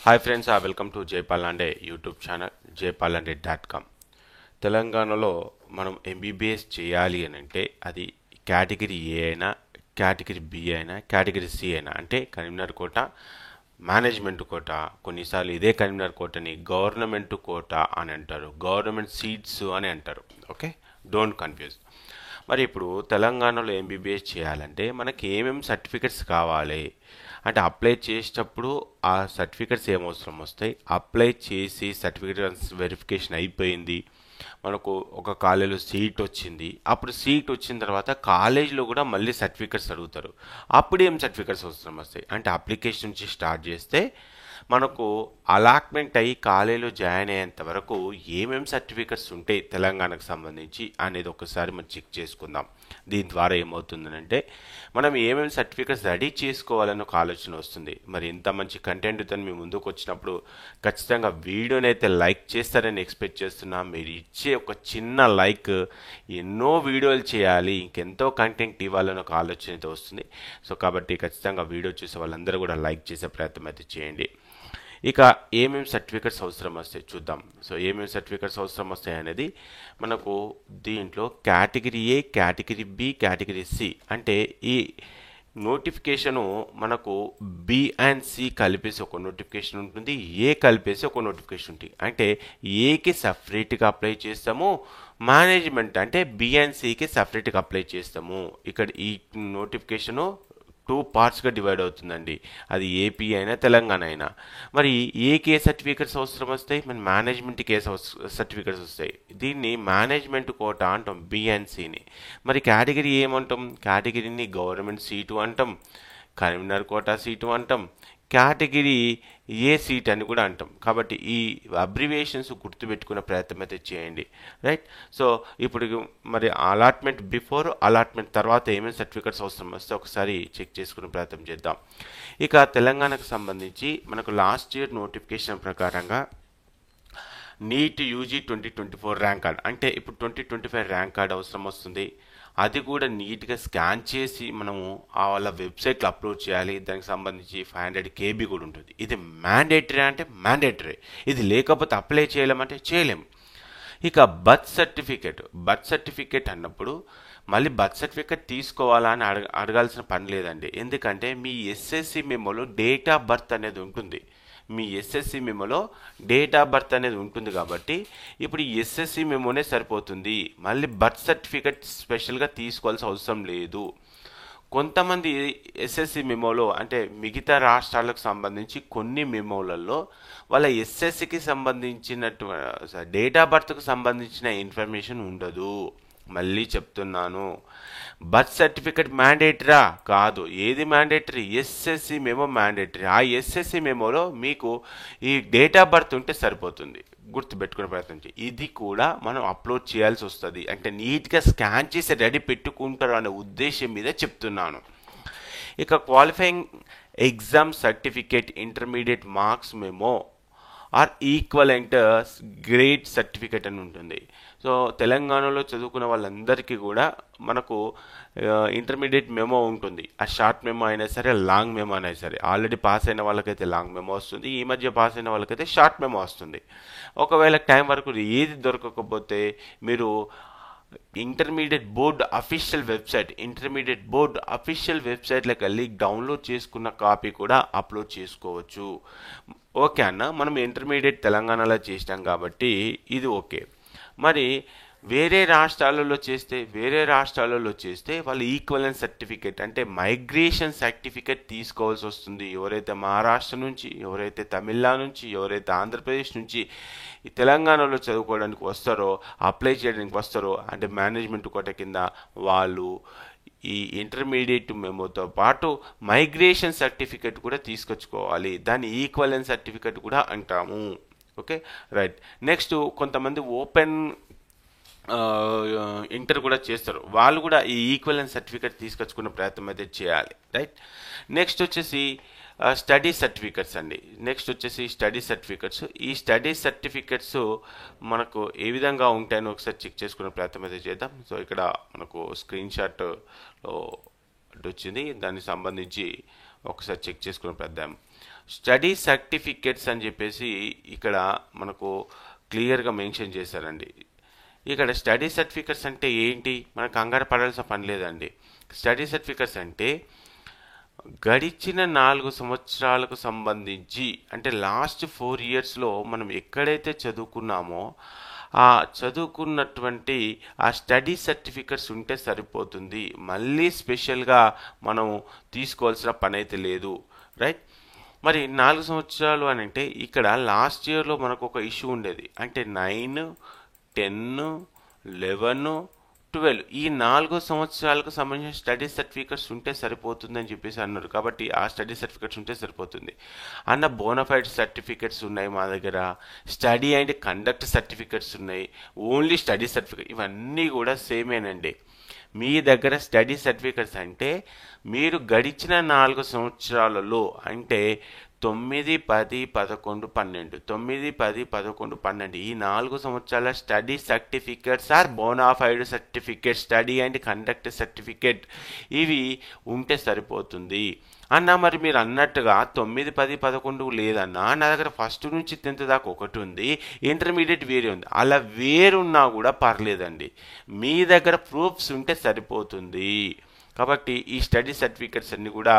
Hi friends, welcome to Jaypalande YouTube channel jaypalanడే.com. తెలంగాణలో మనం ఎంబీబీఎస్ చేయాలి అని అంటే అది కేటగిరీ ఏ అయినా, కేటగిరీ బి అయినా, కేటగిరీ సి అయినా, అంటే కరీంనగర్ కోట, మేనేజ్మెంట్ కోట, కొన్నిసార్లు ఇదే కరీంనగర్ కోటని గవర్నమెంట్ కోట అని అంటారు, గవర్నమెంట్ సీట్స్ అని అంటారు. Okay, don't confuse. మరి ఇప్పుడు తెలంగాణలో ఎంబీబీఎస్ చేయాలంటే మనకి ఏమేమి సర్టిఫికెట్స్ కావాలి అంటే అప్లై చేసేటప్పుడు ఆ సర్టిఫికెట్స్ ఏమవసరం వస్తాయి, అప్లై చేసి సర్టిఫికెట్స్ వెరిఫికేషన్ అయిపోయింది, మనకు ఒక కాలేజీలో సీట్ వచ్చింది, అప్పుడు సీట్ వచ్చిన తర్వాత కాలేజీలో కూడా మళ్ళీ సర్టిఫికెట్స్ అడుగుతారు. అప్పుడు ఏం సర్టిఫికెట్స్ అవసరం వస్తాయి అంటే అప్లికేషన్ నుంచి స్టార్ట్ చేస్తే మనకు అలాట్మెంట్ అయ్యి కాలేజీలో జాయిన్ అయ్యేంత వరకు ఏమేమి సర్టిఫికెట్స్ ఉంటాయి తెలంగాణకు సంబంధించి అనేది ఒకసారి మనం చెక్ చేసుకుందాం. దీని ద్వారా ఏమవుతుందంటే మనం ఏమేమి సర్టిఫికెట్స్ రెడీ చేసుకోవాలని ఒక ఆలోచన వస్తుంది. మరి ఇంత మంచి కంటెంట్తో మీ ముందుకు వచ్చినప్పుడు ఖచ్చితంగా వీడియోని అయితే లైక్ చేస్తారని ఎక్స్పెక్ట్ చేస్తున్నా. మీరు ఇచ్చే ఒక చిన్న లైక్ ఎన్నో వీడియోలు చేయాలి, ఇంకెంతో కంటెంట్ ఇవ్వాలని ఒక ఆలోచన అయితే వస్తుంది. సో కాబట్టి ఖచ్చితంగా వీడియో చూసే వాళ్ళందరూ కూడా లైక్ చేసే ప్రయత్నం అయితే చేయండి. ఇక ఏమేమి సర్టిఫికెట్స్ అవసరం వస్తాయి చూద్దాం. సో ఏమేమి సర్టిఫికెట్స్ అవసరం వస్తాయి అనేది మనకు దీంట్లో category A, category B, category C అంటే ఈ నోటిఫికేషను మనకు బి అండ్ సి కలిపేసి ఒక నోటిఫికేషన్ ఉంటుంది, ఏ కలిపేసి ఒక నోటిఫికేషన్ ఉంటుంది. అంటే ఏకి సపరేట్గా అప్లై చేస్తాము, మేనేజ్మెంట్ అంటే బి అండ్ సికి సపరేట్గా అప్లై చేస్తాము. ఇక్కడ ఈ నోటిఫికేషను టూ పార్ట్స్గా డివైడ్ అవుతుందండి, అది ఏపీ అయినా తెలంగాణ అయినా. మరి ఏకే సర్టిఫికెట్స్ అవసరం వస్తాయి, మన మేనేజ్మెంట్కి ఏ సర్టిఫికెట్స్ వస్తాయి. దీన్ని మేనేజ్మెంట్ కోట అంటాం బిఎన్సిని. మరి కేటగిరీ ఏమంటాం, కేటగిరీని గవర్నమెంట్ సీటు అంటాం, కరీంనగర్ కోట సీటు అంటాం, కేటగిరీ ఏ సీట్ అని కూడా అంటాం. కాబట్టి ఈ అబ్రివేషన్స్ గుర్తుపెట్టుకునే ప్రయత్నం అయితే చేయండి, రైట్. సో ఇప్పుడు మరి అలాట్మెంట్ బిఫోర్, అలాట్మెంట్ తర్వాత ఏమేమి సర్టిఫికెట్స్ అవసరం వస్తే ఒకసారి చెక్ చేసుకునే ప్రయత్నం చేద్దాం. ఇక తెలంగాణకు సంబంధించి మనకు లాస్ట్ ఇయర్ నోటిఫికేషన్ ప్రకారంగా నీట్ యూజీ 2024 ర్యాంక్ కార్డ్ అంటే ఇప్పుడు 2025 ర్యాంక్ కార్డ్ అవసరం వస్తుంది. అది కూడా నీట్గా స్కాన్ చేసి మనము వాళ్ళ వెబ్సైట్లో అప్లోడ్ చేయాలి. దానికి సంబంధించి 500 KB కూడా ఉంటుంది. ఇది మ్యాండేటరీ అంటే మ్యాండేటరీ, ఇది లేకపోతే అప్లై చేయలేమంటే చేయలేము. ఇక బర్త్ సర్టిఫికేట్ అన్నప్పుడు మళ్ళీ బర్త్ సర్టిఫికేట్ తీసుకోవాలా అని అడగాల్సిన పని లేదండి. ఎందుకంటే మీ ఎస్ఎస్సి మెమోలో డేట్ ఆఫ్ బర్త్ అనేది ఉంటుంది, మీ ఎస్ఎస్సి మెమోలో డేట్ ఆఫ్ బర్త్ అనేది ఉంటుంది. కాబట్టి ఇప్పుడు ఈ ఎస్ఎస్సి మెమోనే సరిపోతుంది, మళ్ళీ బర్త్ సర్టిఫికెట్ స్పెషల్గా తీసుకోవాల్సిన అవసరం లేదు. కొంతమంది ఎస్ఎస్సి మెమోలో అంటే మిగతా రాష్ట్రాలకు సంబంధించి కొన్ని మెమోలలో వాళ్ళ ఎస్ఎస్సికి సంబంధించినట్టు డేట్ ఆఫ్ బర్త్కు సంబంధించిన ఇన్ఫర్మేషన్ ఉండదు. మళ్ళీ చెప్తున్నాను, బర్త్ సర్టిఫికెట్ మ్యాండేటరీరా కాదు, ఏది మ్యాండేటరీ, ఎస్ఎస్సి మెమో మ్యాండేటరీ. ఆ ఎస్ఎస్సి మెమోలో మీకు ఈ డేట్ ఆఫ్ బర్త్ ఉంటే సరిపోతుంది, గుర్తుపెట్టుకునే ప్రయత్నం చేయి. ఇది కూడా మనం అప్లోడ్ చేయాల్సి వస్తుంది, అంటే నీట్గా స్కాన్ చేసి రెడీ పెట్టుకుంటారు అనే ఉద్దేశం మీద చెప్తున్నాను. ఇక qualifying exam certificate, intermediate marks memo are equivalent grade certificate అని ఉంటుంది. సో తెలంగాణలో చదువుకున్న వాళ్ళందరికీ కూడా మనకు ఇంటర్మీడియట్ మెమో ఉంటుంది. ఆ షార్ట్ మెమో అయినా సరే, లాంగ్ మెమో అయినా సరే. ఆల్రెడీ పాస్ అయిన వాళ్ళకైతే లాంగ్ మెమో వస్తుంది, ఈ మధ్య పాస్ అయిన వాళ్ళకైతే షార్ట్ మెమో వస్తుంది. ఒకవేళ టైం వరకు ఏది దొరకకపోతే మీరు ఇంటర్మీడియట్ బోర్డు అఫీషియల్ వెబ్సైట్లోకి వెళ్ళి డౌన్లోడ్ చేసుకున్న కాపీ కూడా అప్లోడ్ చేసుకోవచ్చు. ఓకే అన్న, మనం ఇంటర్మీడియట్ తెలంగాణలో చేసినాం కాబట్టి ఇది ఓకే. మరి వేరే రాష్ట్రాలలో చేస్తే వాళ్ళు ఈక్వలెన్స్ సర్టిఫికేట్ అంటే మైగ్రేషన్ సర్టిఫికేట్ తీసుకోవాల్సి వస్తుంది. ఎవరైతే మహారాష్ట్ర నుంచి, ఎవరైతే తమిళనాడు నుంచి, ఎవరైతే ఆంధ్రప్రదేశ్ నుంచి ఈ తెలంగాణలో చదువుకోవడానికి వస్తారో, అప్లై చేయడానికి వస్తారో అంటే మేనేజ్మెంట్ కోట కింద, వాళ్ళు ఈ ఇంటర్మీడియట్ మెమోతో పాటు మైగ్రేషన్ సర్టిఫికేట్ కూడా తీసుకొచ్చుకోవాలి. దాన్ని ఈక్వలెన్స్ సర్టిఫికేట్ కూడా అంటాము. Okay, right. నెక్స్ట్ కొంతమంది ఓపెన్ ఇంటర్ కూడా చేస్తారు, వాళ్ళు కూడా ఈ ఈక్వలెన్స్ సర్టిఫికేట్ తీసుకొచ్చుకునే ప్రయత్నం అయితే చేయాలి, రైట్. నెక్స్ట్ వచ్చేసి స్టడీ సర్టిఫికెట్స్ అండి. ఈ స్టడీ సర్టిఫికెట్స్ మనకు ఏ విధంగా ఉంటాయని ఒకసారి చెక్ చేసుకునే ప్రయత్నం అయితే చేద్దాం. సో ఇక్కడ మనకు స్క్రీన్ షాట్లో వచ్చింది, దానికి సంబంధించి ఒకసారి చెక్ చేసుకునే ప్రయత్నం. స్టడీ సర్టిఫికెట్స్ అని చెప్పేసి ఇక్కడ మనకు క్లియర్గా మెన్షన్ చేశారండి. ఇక్కడ స్టడీ సర్టిఫికెట్స్ అంటే ఏంటి, మనకు కంగారు పడాల్సిన పని లేదండి. స్టడీ సర్టిఫికెట్స్ అంటే గడిచిన 4 సంవత్సరాలకు సంబంధించి, అంటే లాస్ట్ 4 ఇయర్స్లో మనం ఎక్కడైతే చదువుకున్నామో ఆ చదువుకున్నటువంటి ఆ స్టడీ సర్టిఫికెట్స్ ఉంటే సరిపోతుంది. మళ్ళీ స్పెషల్గా మనం తీసుకోవాల్సిన పని అయితే లేదు, రైట్. మరి 4 సంవత్సరాలు అని అంటే ఇక్కడ లాస్ట్ ఇయర్లో మనకు ఒక ఇష్యూ ఉండేది, అంటే 9, 10, 11, 12 ఈ 4 సంవత్సరాలకు సంబంధించిన స్టడీ సర్టిఫికెట్స్ ఉంటే సరిపోతుందని చెప్పేసి అన్నారు. కాబట్టి ఆ స్టడీ సర్టిఫికెట్స్ ఉంటే సరిపోతుంది అన్న. బోనఫైడ్ సర్టిఫికెట్స్ ఉన్నాయి మా దగ్గర, స్టడీ అండ్ కండక్ట్ సర్టిఫికెట్స్ ఉన్నాయి, ఓన్లీ స్టడీ సర్టిఫికెట్, ఇవన్నీ కూడా సేమేనండి. మీ దగ్గర స్టడీ సర్టిఫికెట్స్ అంటే మీరు గడిచిన 4 సంవత్సరాలలో, అంటే 9, 10, 11, 12 9, 10, 11, 12 ఈ 4 సంవత్సరాల study certificates or bonafide certificate, study and conduct certificate, ఇవి ఉంటే సరిపోతుంది అన్న. మరి మీరు అన్నట్టుగా 9, 10, 11 లేదన్నా, నా దగ్గర ఫస్ట్ నుంచి 10th దాకా ఒకటి ఉంది, ఇంటర్మీడియట్ వేరే ఉంది, అలా వేరున్నా కూడా పర్లేదండి. మీ దగ్గర ప్రూఫ్స్ ఉంటే సరిపోతుంది. కాబట్టి ఈ స్టడీ సర్టిఫికెట్స్ అన్నీ కూడా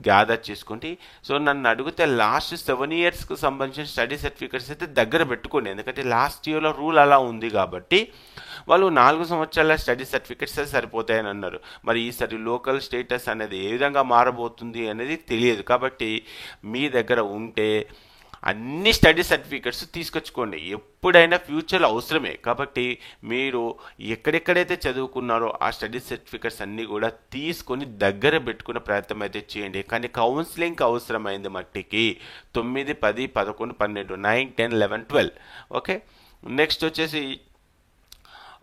గ్యాదర్ చేసుకోండి. సో నన్ను అడిగితే లాస్ట్ 7 ఇయర్స్కి సంబంధించిన స్టడీ సర్టిఫికెట్స్ అయితే దగ్గర పెట్టుకోండి, ఎందుకంటే లాస్ట్ ఇయర్లో రూల్ అలా ఉంది కాబట్టి వాళ్ళు 4 సంవత్సరాల స్టడీ సర్టిఫికెట్స్ సరిపోతాయని అన్నారు. మరి ఈసారి లోకల్ స్టేటస్ అనేది ఏ విధంగా మారబోతుంది అనేది తెలియదు. కాబట్టి మీ దగ్గర ఉంటే అన్ని స్టడీ సర్టిఫికెట్స్ తీసుకొచ్చుకోండి, ఎప్పుడైనా ఫ్యూచర్లో అవసరమే. కాబట్టి మీరు ఎక్కడెక్కడైతే చదువుకున్నారో ఆ స్టడీ సర్టిఫికెట్స్ అన్నీ కూడా తీసుకొని దగ్గర పెట్టుకునే ప్రయత్నం అయితే చేయండి. కానీ కౌన్సిలింగ్కి అవసరమైంది మట్టికి 9, 10, 11, 12 9, 10, 11, 12 ఓకే. నెక్స్ట్ వచ్చేసి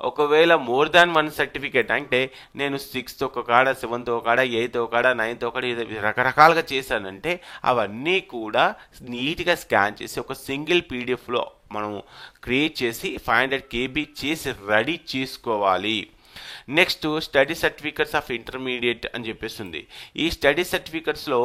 ఒకవేళ మోర్ దాన్ 1 సర్టిఫికేట్, అంటే నేను 6th ఒక కాడ, 7th ఒక కాడ, 8th ఒక కాడ, 9th ఒక కాడ, రకరకాలుగా చేశానంటే అవన్నీ కూడా నీట్గా స్కాన్ చేసి ఒక సింగిల్ పీడిఎఫ్లో మనం క్రియేట్ చేసి 500 KB చేసి రెడీ చేసుకోవాలి. Next study certificates of intermediate అని చెప్పేసి ఉంది. ఈ స్టడీ సర్టిఫికెట్స్లో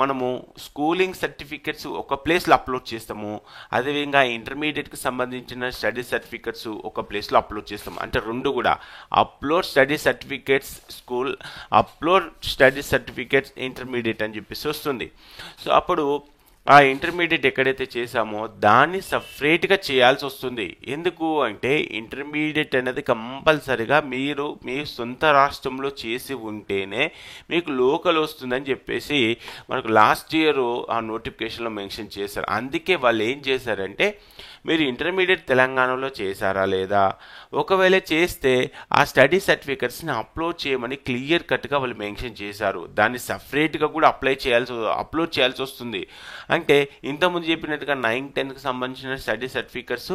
మనము స్కూలింగ్ సర్టిఫికెట్స్ ఒక ప్లేస్లో అప్లోడ్ చేస్తాము, అదేవిధంగా ఇంటర్మీడియట్కి సంబంధించిన స్టడీ సర్టిఫికెట్స్ ఒక ప్లేస్లో అప్లోడ్ చేస్తాము. అంటే రెండు కూడా upload study certificates school, upload study certificates intermediate అని చెప్పేసి వస్తుంది. సో అప్పుడు ఆ ఇంటర్మీడియట్ ఎక్కడైతే చేసామో దాన్ని సపరేట్గా చేయాల్సి వస్తుంది. ఎందుకు అంటే ఇంటర్మీడియట్ అనేది కంపల్సరిగా మీరు మీ సొంత రాష్ట్రంలో చేసి ఉంటేనే మీకు లోకల్ వస్తుందని చెప్పేసి మనకు లాస్ట్ ఇయర్ ఆ నోటిఫికేషన్లో మెన్షన్ చేశారు. అందుకే వాళ్ళు ఏం చేశారంటే మీరు ఇంటర్మీడియట్ తెలంగాణలో చేశారా లేదా, ఒకవేళ చేస్తే ఆ స్టడీ సర్టిఫికెట్స్ని అప్లోడ్ చేయమని క్లియర్ కట్గా వాళ్ళు మెన్షన్ చేశారు. దాన్ని సపరేట్గా కూడా అప్లోడ్ చేయాల్సి వస్తుంది. అంటే ఇంతకుముందు చెప్పినట్టుగా 9, 10కి సంబంధించిన స్టడీ సర్టిఫికెట్స్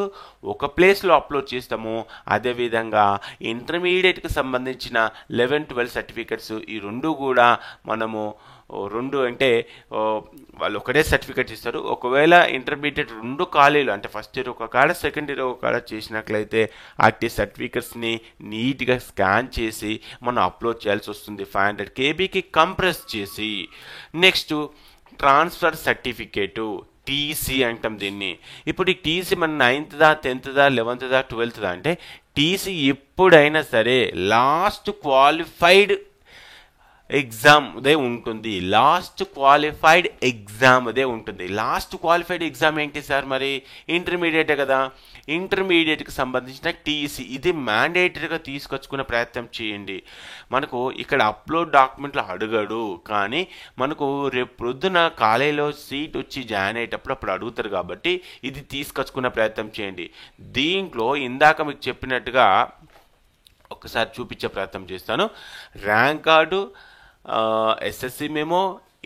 ఒక ప్లేస్లో అప్లోడ్ చేస్తాము, అదేవిధంగా ఇంటర్మీడియట్కి సంబంధించిన 11, 12 సర్టిఫికెట్స్ ఈ రెండు కూడా మనము రెండు అంటే వాళ్ళు ఒకటే సర్టిఫికెట్ ఇస్తారు. ఒకవేళ ఇంటర్మీడియట్ 2 ఖాళీలు, అంటే ఫస్ట్ ఇయర్ ఒక కాడ, సెకండ్ ఇయర్ ఒక కాడ చేసినట్లయితే అట్టి సర్టిఫికెట్స్ని నీట్గా స్కాన్ చేసి మనం అప్లోడ్ చేయాల్సి వస్తుంది 500 KBకి కంప్రెస్ చేసి. నెక్స్ట్ ట్రాన్స్ఫర్ సర్టిఫికేటు, టీసీ అంటాం దీన్ని. ఇప్పుడు ఈ టీసీ మన 9th, 10th, 11th, 12th అంటే టీసీ ఎప్పుడైనా సరే లాస్ట్ క్వాలిఫైడ్ ఎగ్జామ్ అదే ఉంటుంది. లాస్ట్ క్వాలిఫైడ్ ఎగ్జామ్ అదే ఉంటుంది. లాస్ట్ క్వాలిఫైడ్ ఎగ్జామ్ ఏంటి సార్? మరి ఇంటర్మీడియటే కదా. ఇంటర్మీడియట్కి సంబంధించిన టీసీ ఇది మ్యాండేటరీగా తీసుకొచ్చుకునే ప్రయత్నం చేయండి. మనకు ఇక్కడ అప్లోడ్ డాక్యుమెంట్లు అడగడు, కానీ మనకు రేపు ప్రొద్దున కాలేజీలో సీట్ వచ్చి జాయిన్ అయ్యేటప్పుడు అప్పుడు అడుగుతారు కాబట్టి ఇది తీసుకొచ్చుకునే ప్రయత్నం చేయండి. దీంట్లో ఇందాక మీకు చెప్పినట్టుగా ఒకసారి చూపించే ప్రయత్నం చేస్తాను. Rank card, SSC memo,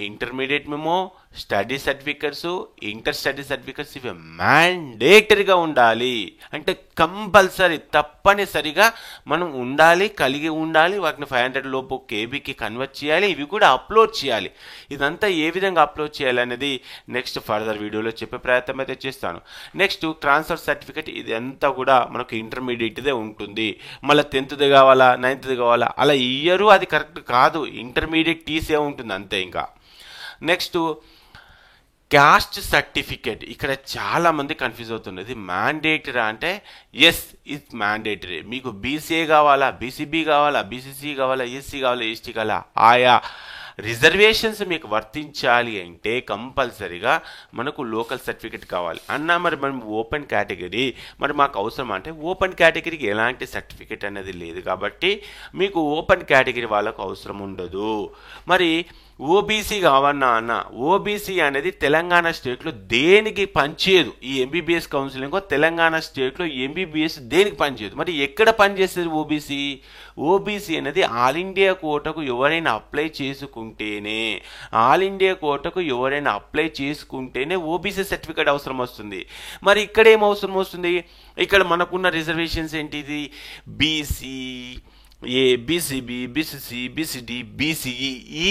intermediate memo, study certificates, inter study certificates ఇవి మ్యాండేటరీగా ఉండాలి. అంటే కంపల్సరీ తప్పనిసరిగా మనం ఉండాలి, కలిగి ఉండాలి. వాటిని 500 లోపు KBకి కన్వర్ట్ చేయాలి, ఇవి కూడా అప్లోడ్ చేయాలి. ఇదంతా ఏ విధంగా అప్లోడ్ చేయాలి అనేది నెక్స్ట్ ఫర్దర్ వీడియోలో చెప్పే ప్రయత్నం అయితే చేస్తాను. నెక్స్ట్ ట్రాన్స్ఫర్ సర్టిఫికెట్, ఇది అంతా కూడా మనకు ఇంటర్మీడియట్దే ఉంటుంది. మళ్ళీ 10th కావాలా, 9th కావాలా అలా ఇయ్యరు, అది కరెక్ట్ కాదు. ఇంటర్మీడియట్ టీసీ ఉంటుంది అంతే. ఇంకా నెక్స్ట్ క్యాస్ట్ సర్టిఫికేట్ ఇక్కడ చాలా మంది కన్ఫ్యూజ్ అవుతున్నారు. ఇది మ్యాండేటరీ అంటే ఎస్ ఇట్స్ మ్యాండేటరీ. మీకు బీసీఏ కావాలా, బీసీబీ కావాలా, బీసీసీ కావాలా, ఎస్సీ కావాలా, ఎస్టీ కావాలా, ఆయా రిజర్వేషన్స్ మీకు వర్తించాలి అంటే కంపల్సరీగా మనకు లోకల్ సర్టిఫికేట్ కావాలి అన్న. మరి మనం ఓపెన్ కేటగిరీ, మరి మాకు అవసరం అంటే ఓపెన్ కేటగిరీకి ఎలాంటి సర్టిఫికేట్ అనేది లేదు కాబట్టి మీకు ఓపెన్ కేటగిరీ వాళ్ళకు అవసరం ఉండదు. మరి ఓబీసీ కావన్నా అన్న, ఓబీసీ అనేది తెలంగాణ స్టేట్లో దేనికి పనిచేయదు. ఈ ఎంబీబీఎస్ కౌన్సిలింగ్ తెలంగాణ స్టేట్లో ఎంబీబీఎస్ దేనికి పనిచేయదు. మరి ఎక్కడ పనిచేస్తుంది ఓబీసీ? ఓబీసీ అనేది ఆల్ ఇండియా కోటాకు ఎవరైనా అప్లై చేసుకుంటేనే, ఆల్ ఇండియా కోటాకు ఎవరైనా అప్లై చేసుకుంటేనే ఓబీసీ సర్టిఫికేట్ అవసరం వస్తుంది. మరి ఇక్కడ ఏం అవసరం వస్తుంది? ఇక్కడ మనకున్న రిజర్వేషన్స్ ఏంటిది? బీసీ, ఏ, బీసీబీ, బీసీసీ, బీసీడీ, బీసీఈ ఈ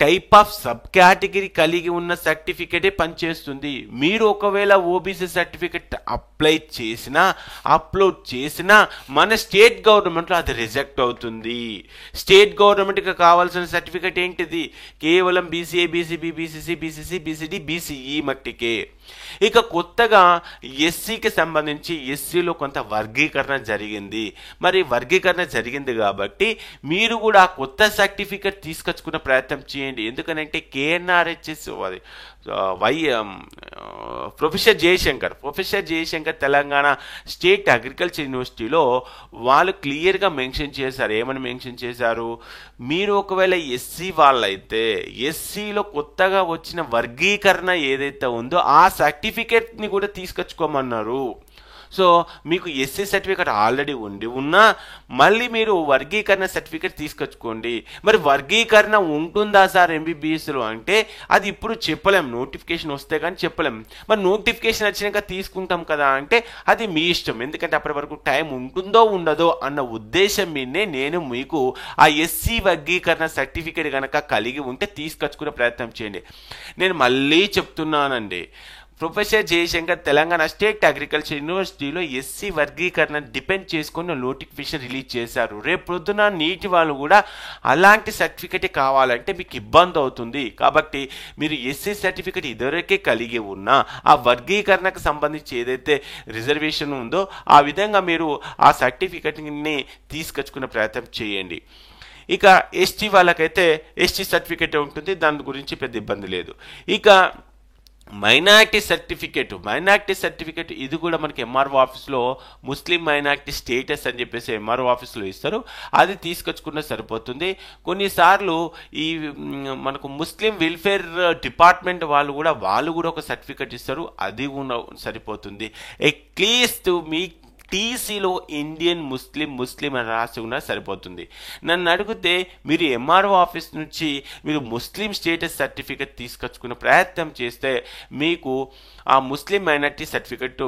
టైప్ ఆఫ్ సబ్ కేటగిరీ కలిగి ఉన్న సర్టిఫికేటే పనిచేస్తుంది. మీరు ఒకవేళ ఓబీసీ సర్టిఫికేట్ అప్లోడ్ చేసినా మన స్టేట్ గవర్నమెంట్లో అది రిజెక్ట్ అవుతుంది. స్టేట్ గవర్నమెంట్కి కావాల్సిన సర్టిఫికేట్ ఏంటిది? కేవలం BCA, BCB, BCC, BCC, BCD, BCE మట్టికే. ఇక కొత్తగా ఎస్సీకి సంబంధించి ఎస్సీలో కొంత వర్గీకరణ జరిగింది. మరి వర్గీకరణ జరిగింది కాబట్టి మీరు కూడా కొత్త సర్టిఫికేట్ తీసుకొచ్చుకునే ప్రయత్నం చేయండి. ఎందుకనంటే KNRHS professor Jayashankar Telangana state agriculture యూనివర్సిటీలో వాళ్ళు క్లియర్గా మెన్షన్ చేశారు. ఏమని మెన్షన్ చేశారు? మీరు ఒకవేళ ఎస్సీ వాళ్ళైతే ఎస్సీలో కొత్తగా వచ్చిన వర్గీకరణ ఏదైతే ఉందో ఆ సర్టిఫికేట్ని కూడా తీసుకొచ్చుకోమన్నారు. సో మీకు ఎస్సీ సర్టిఫికేట్ ఆల్రెడీ ఉన్నా మళ్ళీ మీరు వర్గీకరణ సర్టిఫికేట్ తీసుకొచ్చుకోండి. మరి వర్గీకరణ ఉంటుందా సార్ ఎంబీబీఎస్లో అంటే అది ఇప్పుడు చెప్పలేం, నోటిఫికేషన్ వస్తే కానీ చెప్పలేం. మరి నోటిఫికేషన్ వచ్చినాక తీసుకుంటాం కదా అంటే అది మీ ఇష్టం. ఎందుకంటే అప్పటి వరకు టైం ఉంటుందో ఉండదో అన్న ఉద్దేశం మీదనే నేను మీకు ఆ ఎస్సీ వర్గీకరణ సర్టిఫికేట్ కనుక కలిగి ఉంటే తీసుకొచ్చుకునే ప్రయత్నం చేయండి. నేను మళ్ళీ చెప్తున్నానండి, professor Jayashankar Telangana state agriculture యూనివర్సిటీలో ఎస్సీ వర్గీకరణ డిపెండ్ చేసుకుని నోటిఫికేషన్ రిలీజ్ చేశారు. రేపు పొద్దున నీటి వాళ్ళు కూడా అలాంటి సర్టిఫికేట్ కావాలంటే మీకు ఇబ్బంది అవుతుంది. కాబట్టి మీరు ఎస్సీ సర్టిఫికేట్ ఇదివరకే కలిగి ఉన్నా ఆ వర్గీకరణకు సంబంధించి ఏదైతే రిజర్వేషన్ ఉందో ఆ విధంగా మీరు ఆ సర్టిఫికేట్ని తీసుకొచ్చుకునే ప్రయత్నం చేయండి. ఇక ఎస్టీ వాళ్ళకైతే ఎస్టీ సర్టిఫికేట్ ఉంటుంది, దాని గురించి పెద్ద ఇబ్బంది లేదు. ఇక మైనారిటీ సర్టిఫికేట్ ఇది కూడా మనకి ఎంఆర్ఓ ఆఫీస్లో ముస్లిం మైనారిటీ స్టేటస్ అని చెప్పేసి ఎంఆర్ఓ ఆఫీస్లో ఇస్తారు. అది తీసుకొచ్చుకున్న సరిపోతుంది. కొన్నిసార్లు ఈ మనకు ముస్లిం వెల్ఫేర్ డిపార్ట్మెంట్ వాళ్ళు కూడా ఒక సర్టిఫికేట్ ఇస్తారు, అది కూడా సరిపోతుంది. అట్లీస్ట్ మీ టీసీలో ఇండియన్ ముస్లిం అని రాసి ఉన్నా సరిపోతుంది. నన్ను అడిగితే మీరు ఎంఆర్ఓ ఆఫీస్ నుంచి మీరు ముస్లిం స్టేటస్ సర్టిఫికేట్ తీసుకొచ్చుకునే ప్రయత్నం చేస్తే మీకు ఆ ముస్లిం మైనారిటీ సర్టిఫికెట్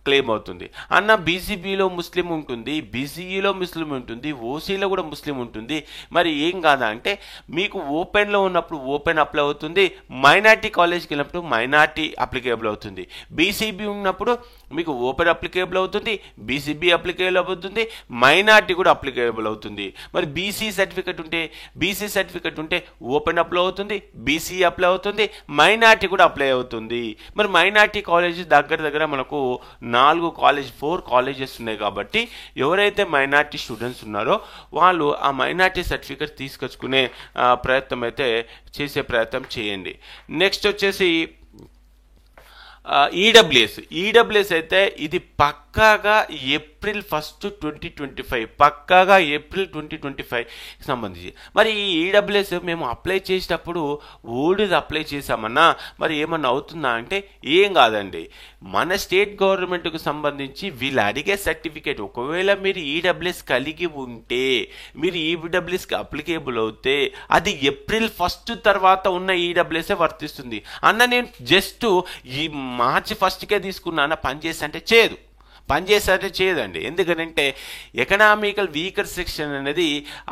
క్లెయిమ్ అవుతుంది. అన్న బీసీబీలో ముస్లిం ఉంటుంది, బీసీఈలో ముస్లిం ఉంటుంది, ఓసీలో కూడా ముస్లిం ఉంటుంది. మరి ఏం కాదా అంటే మీకు ఓపెన్లో ఉన్నప్పుడు ఓపెన్ అప్లై అవుతుంది, మైనారిటీ కాలేజ్కి వెళ్ళినప్పుడు మైనారిటీ అప్లికేబుల్ అవుతుంది. బీసీబీ ఉన్నప్పుడు మీకు ఓపెన్ అప్లికేబుల్ అవుతుంది, బీసీబీ అప్లికేబుల్ అవుతుంది, మైనారిటీ కూడా అప్లికేబుల్ అవుతుంది. మరి బీసీ సర్టిఫికెట్ ఉంటే ఓపెన్ అప్లై అవుతుంది, బీసీ అప్లై అవుతుంది, మైనారిటీ కూడా అప్లై అవుతుంది. మరి మైనారిటీ కాలేజ్ దగ్గర మనకు 4 కాలేజెస్ ఉన్నాయి. కాబట్టి ఎవరైతే మైనారిటీ స్టూడెంట్స్ ఉన్నారో వాళ్ళు ఆ మైనారిటీ సర్టిఫికేట్ తీసుకొచ్చుకునే ప్రయత్నం చేయండి. నెక్స్ట్ వచ్చేసి ఈడబ్ల్యూఎస్ అయితే ఇది పక్కాగా ఏప్రిల్ 1, 2025 సంబంధించి. మరి ఈ ఈడబ్ల్యూఎస్ మేము అప్లై చేసేటప్పుడు ఓల్డ్ది అప్లై చేసామన్నా మరి ఏమన్నా అవుతుందా అంటే ఏం కాదండి. మన స్టేట్ గవర్నమెంట్కు సంబంధించి వీళ్ళు అడిగే సర్టిఫికేట్ ఒకవేళ మీరు ఈడబ్ల్యూఎస్ కలిగి ఉంటే మీరు ఈడబ్ల్యూఎస్కి అప్లికేబుల్ అవుతే అది ఏప్రిల్ 1 తర్వాత ఉన్న ఈడబ్ల్యూఎస్ఏ వర్తిస్తుంది. అన్న నేను జస్ట్ ఈ మార్చి 1కే తీసుకున్నా పనిచేసి అంటే చేయదు. పనిచేస్తే చేయదండి. ఎందుకంటే ఎకనామికల్ వీకర్ సెక్షన్ అనేది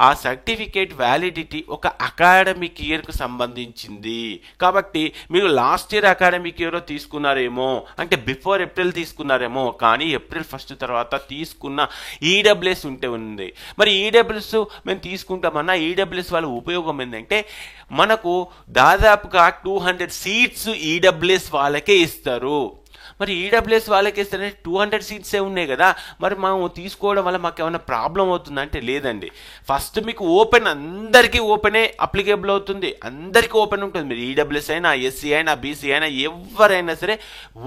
ఆ సర్టిఫికేట్ వ్యాలిడిటీ ఒక అకాడమిక్ ఇయర్కు సంబంధించింది. కాబట్టి మీరు లాస్ట్ ఇయర్ అకాడమిక్ ఇయర్ తీసుకున్నారేమో, అంటే బిఫోర్ ఏప్రిల్ తీసుకున్నారేమో, కానీ ఏప్రిల్ 1 తర్వాత తీసుకున్న ఈడబ్ల్యూఎస్ ఉంటే ఉంది. మరి ఈడబ్ల్యూఎస్ మేము తీసుకుంటామన్నా ఈడబ్ల్యూఎస్ వాళ్ళ ఉపయోగం ఏంటంటే మనకు దాదాపుగా 200 సీట్స్ ఈడబ్ల్యూఎస్ వాళ్ళకే ఇస్తారు. మరి ఈడబ్ల్యూఎస్ వాళ్ళకి ఇస్తే 200 సీట్సే ఉన్నాయి కదా, మరి మనం తీసుకోవడం వల్ల మాకు ఏమైనా ప్రాబ్లం అవుతుందా అంటే లేదండి. ఫస్ట్ మీకు ఓపెన్, అందరికీ ఓపెనే అప్లికేబుల్ అవుతుంది, అందరికీ ఓపెన్ ఉంటుంది. మీరు ఈడబ్ల్యూఎస్ అయినా, ఎస్సీ అయినా, బీసీ అయినా, ఎవరైనా సరే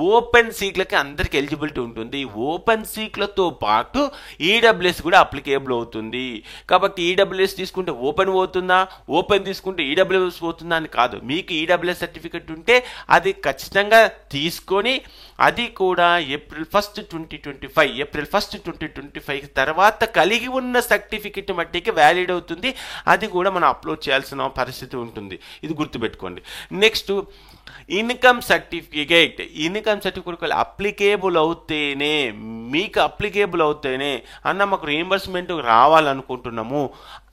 ఓపెన్ సీట్లకి అందరికీ ఎలిజిబిలిటీ ఉంటుంది. ఓపెన్ సీట్లతో పాటు ఈడబ్ల్యూఎస్ కూడా అప్లికేబుల్ అవుతుంది. కాబట్టి ఈడబ్ల్యూఎస్ తీసుకుంటే ఓపెన్ పోతుందా, ఓపెన్ తీసుకుంటే ఈడబ్ల్యూఎస్ పోతుందా అని కాదు. మీకు ఈడబ్ల్యూఎస్ సర్టిఫికెట్ ఉంటే అది ఖచ్చితంగా తీసుకొని అది కూడా ఏప్రిల్ 1, 2025 తర్వాత కలిగి ఉన్న సర్టిఫికెట్ మట్టికి వ్యాలిడ్ అవుతుంది. అది కూడా మనం అప్లోడ్ చేయాల్సిన పరిస్థితి ఉంటుంది. ఇది గుర్తుపెట్టుకోండి. నెక్స్ట్ ఇన్కమ్ సర్టిఫికేట్ అప్లికేబుల్ అవుతేనే, మీకు అప్లికేబుల్ అవుతేనే అన్న మాకు రీయింబర్స్మెంట్ రావాలనుకుంటున్నాము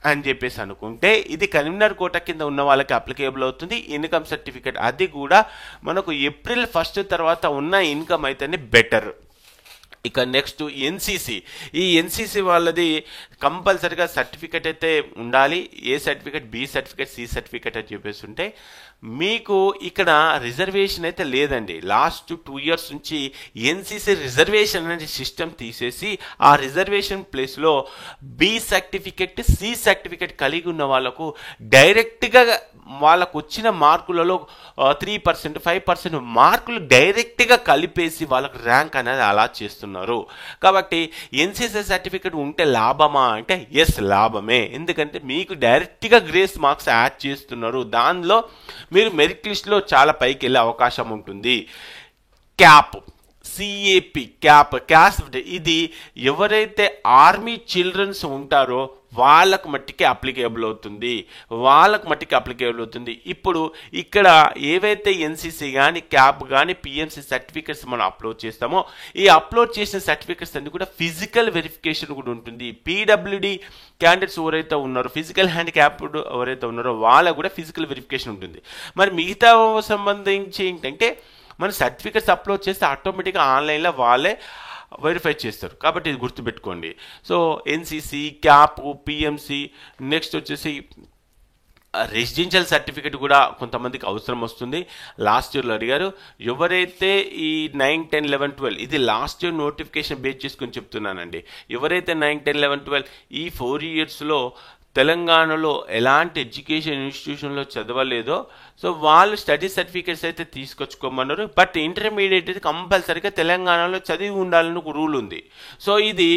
అని చెప్పేసి అనుకుంటే ఇది కరీంనగర్ కోట కింద ఉన్న వాళ్ళకి అప్లికేబుల్ అవుతుంది ఇన్కమ్ సర్టిఫికేట్. అది కూడా మనకు ఏప్రిల్ 1 తర్వాత ఉన్న ఇన్కమ్ అయితేనే బెటర్. ఇక నెక్స్ట్ ఎన్సీసీ. ఈ ఎన్సీసీ వాళ్ళది కంపల్సరీగా సర్టిఫికేట్ అయితే ఉండాలి. A certificate, B certificate, C certificate అని చెప్పేసి ఉంటే మీకు ఇక్కడ రిజర్వేషన్ అయితే లేదండి. లాస్ట్ 2 ఇయర్స్ నుంచి ఎన్సీసీ రిజర్వేషన్ అనే సిస్టమ్ తీసేసి ఆ రిజర్వేషన్ ప్లేస్లో బి సర్టిఫికేట్, సి సర్టిఫికేట్ కలిగి ఉన్న వాళ్ళకు డైరెక్ట్గా వాళ్ళకు వచ్చిన మార్కులలో 3%, 5% మార్కులు డైరెక్ట్గా కలిపేసి వాళ్ళకు ర్యాంక్ అనేది అలా చేస్తున్నారు. కాబట్టి ఎన్సీసీ సర్టిఫికేట్ ఉంటే లాభమా అంటే ఎస్, లాభమే. ఎందుకంటే మీకు డైరెక్ట్గా గ్రేస్ మార్క్స్ యాడ్ చేస్తున్నారు. దానిలో మీరు మెరిట్ లిస్ట్లో చాలా పైకి వెళ్ళే అవకాశం ఉంటుంది. క్యాప్, సిఏపి క్యాస్ట్, ఇది ఎవరైతే ఆర్మీ చిల్డ్రన్స్ ఉంటారో వాళ్ళకు మట్టికి అప్లికేబుల్ అవుతుంది. ఇప్పుడు ఇక్కడ ఏవైతే ఎన్సీసీ కానీ, క్యాప్ కానీ, పిఎంసీ సర్టిఫికెట్స్ మనం అప్లోడ్ చేస్తామో ఈ అప్లోడ్ చేసిన సర్టిఫికెట్స్ అన్ని కూడా ఫిజికల్ వెరిఫికేషన్ కూడా ఉంటుంది. పీడబ్ల్యూడి క్యాండిడేట్స్ ఎవరైతే ఉన్నారో, ఫిజికల్ హ్యాండిక్యాప్డ్ ఎవరైతే ఉన్నారో వాళ్ళకు కూడా ఫిజికల్ వెరిఫికేషన్ ఉంటుంది. మరి మిగతా సంబంధించి ఏంటంటే మన సర్టిఫికెట్స్ అప్లోడ్ చేస్తే ఆటోమేటిక్గా ఆన్లైన్లో వాళ్ళే వెరిఫై చేస్తారు. కాబట్టి ఇది గుర్తుపెట్టుకోండి. So NCC, cap, PMC, next వచ్చేసి రెసిడెన్షియల్ సర్టిఫికేట్ కూడా కొంతమందికి అవసరం వస్తుంది. లాస్ట్ ఇయర్లో అడిగారు. ఎవరైతే ఈ 9, 10, 11, 12 ఇది లాస్ట్ ఇయర్ నోటిఫికేషన్ బేస్ చేసుకొని చెప్తున్నానండి. ఎవరైతే 9, 10, 11, 12 ఈ 4 ఇయర్స్లో తెలంగాణలో ఎలాంటి ఎడ్యుకేషన్ ఇన్స్టిట్యూషన్లో చదవలేదో సో వాళ్ళు స్టడీ సర్టిఫికేట్స్ అయితే తీసుకొచ్చుకోమన్నారు. బట్ ఇంటర్మీడియట్ అయితే కంపల్సరీగా తెలంగాణలో చదివి ఉండాలని ఒక రూల్ ఉంది. సో ఇది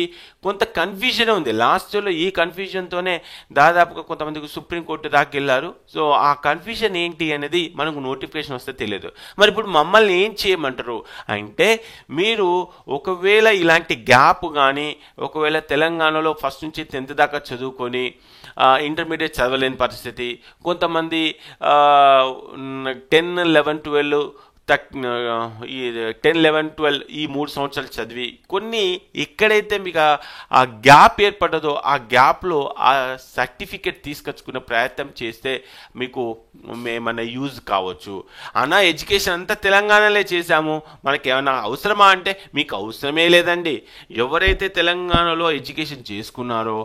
కొంత కన్ఫ్యూజన్ ఉంది. లాస్ట్ ఇయర్లో ఈ కన్ఫ్యూజన్తోనే దాదాపుగా కొంతమందికి సుప్రీంకోర్టు దాకా వెళ్ళారు. సో ఆ కన్ఫ్యూజన్ ఏంటి అనేది మనకు నోటిఫికేషన్ వస్తే తెలియదు. మరి ఇప్పుడు మమ్మల్ని ఏం చేయమంటారు అంటే, మీరు ఒకవేళ ఇలాంటి గ్యాప్ కానీ, ఒకవేళ తెలంగాణలో ఫస్ట్ నుంచి 10th దాకా చదువుకొని ఇంటర్మీడియట్ చదవలేని పరిస్థితి, కొంతమంది 10, 11, 12 ఈ 10, 11, 12 ఈ 3 సంవత్సరాలు చదివి కొన్ని ఎక్కడైతే మీకు ఆ గ్యాప్ ఏర్పడదో ఆ గ్యాప్లో ఆ సర్టిఫికేట్ తీసుకొచ్చుకునే ప్రయత్నం చేస్తే మీకు ఏమైనా యూజ్ కావచ్చు. అన్నా ఎడ్యుకేషన్ అంతా తెలంగాణలో చేశాము, మనకి ఏమైనా అవసరమా అంటే మీకు అవసరమే లేదండి. ఎవరైతే తెలంగాణలో ఎడ్యుకేషన్ చేసుకున్నారో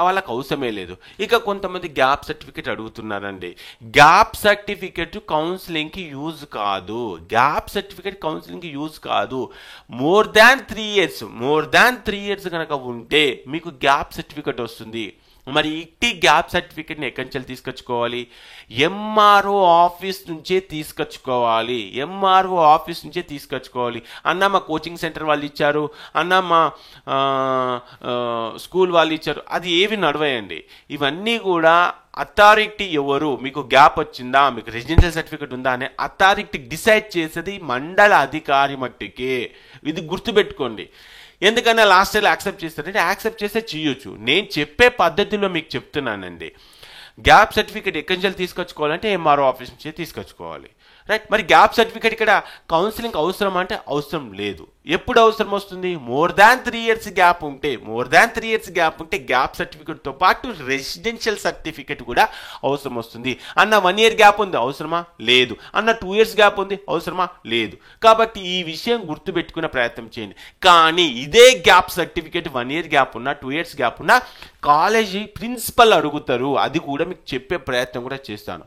వాళ్ళకి అవసరమే లేదు. ఇక కొంతమంది గ్యాప్ సర్టిఫికేట్ అడుగుతున్నారండి. గ్యాప్ సర్టిఫికేట్ కౌన్సిలింగ్కి యూజ్ కాదు. గ్యాప్ సర్టిఫికేట్ కౌన్సిలింగ్కి యూజ్ కాదు. మోర్ దాన్ 3 ఇయర్స్ కనుక ఉంటే మీకు గ్యాప్ సర్టిఫికేట్ వస్తుంది. మరి ఇట్టి గ్యాప్ సర్టిఫికేట్ని ఎక్కడి నుంచి తీసుకొచ్చుకోవాలి? ఎంఆర్ఓ ఆఫీస్ నుంచే తీసుకొచ్చుకోవాలి. అన్న మా కోచింగ్ సెంటర్ వాళ్ళు ఇచ్చారు, అన్న మా స్కూల్ వాళ్ళు ఇచ్చారు, అది ఏవి నడవేయండి. ఇవన్నీ కూడా అథారిటీ ఎవరు, మీకు గ్యాప్ వచ్చిందా, మీకు రెసిడెన్షియల్ సర్టిఫికేట్ ఉందా అనే అథారిటీ డిసైడ్ చేసేది మండల అధికారి మట్టికే. ఇది గుర్తుపెట్టుకోండి. ఎందుకన్నా లాస్ట్ ఇయర్లో యాక్సెప్ట్ చేస్తారంటే యాక్సెప్ట్ చేస్తే చేయొచ్చు. నేను చెప్పే పద్ధతిలో మీకు చెప్తున్నానండి. గ్యాప్ సర్టిఫికేట్ ఎక్కడి నుంచి తీసుకొచ్చుకోవాలంటే ఎంఆర్ఓ ఆఫీస్ నుంచి తీసుకొచ్చుకోవాలి. రైట్. మరి గ్యాప్ సర్టిఫికేట్ ఇక్కడ కౌన్సిలింగ్ అవసరం అంటే అవసరం లేదు. ఎప్పుడు అవసరం వస్తుంది? మోర్ దాన్ 3 years గ్యాప్ ఉంటే గ్యాప్ సర్టిఫికేట్తో పాటు రెసిడెన్షియల్ సర్టిఫికేట్ కూడా అవసరం వస్తుంది. అన్న 1 year గ్యాప్ ఉంది, అవసరమా? లేదు. అన్న 2 years గ్యాప్ ఉంది, అవసరమా? లేదు. కాబట్టి ఈ విషయం గుర్తుపెట్టుకునే ప్రయత్నం చేయండి. కానీ ఇదే గ్యాప్ సర్టిఫికేట్ 1 year గ్యాప్ ఉన్నా 2 years గ్యాప్ ఉన్నా కాలేజీ ప్రిన్సిపల్ అడుగుతారు. అది కూడా మీకు చెప్పే ప్రయత్నం కూడా చేస్తాను.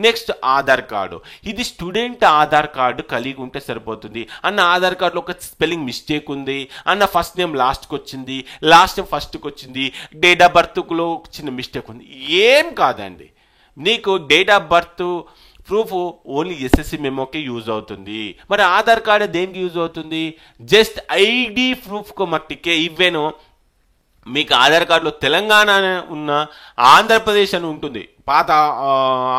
Next Aadhaar card. ఇది స్టూడెంట్ ఆధార్ కార్డు కలిగి ఉంటే సరిపోతుంది. అన్న ఆధార్ కార్డులో ఒక స్పెల్లింగ్ మిస్టేక్ ఉంది, అన్న ఫస్ట్ నేమ్ లాస్ట్కి వచ్చింది, లాస్ట్ నేమ్ ఫస్ట్కి వచ్చింది, డేట్ ఆఫ్ బర్త్లో చిన్న మిస్టేక్ ఉంది, ఏం కాదండి. నీకు date of birth proof only SSC మెమోకే యూజ్ అవుతుంది. మరి ఆధార్ కార్డు దేనికి యూజ్ అవుతుంది? జస్ట్ ఐడి ప్రూఫ్కు మట్టికే. ఇవేను మీకు ఆధార్ కార్డులో తెలంగాణ ఉన్న ఆంధ్రప్రదేశ్ అని ఉంటుంది పాత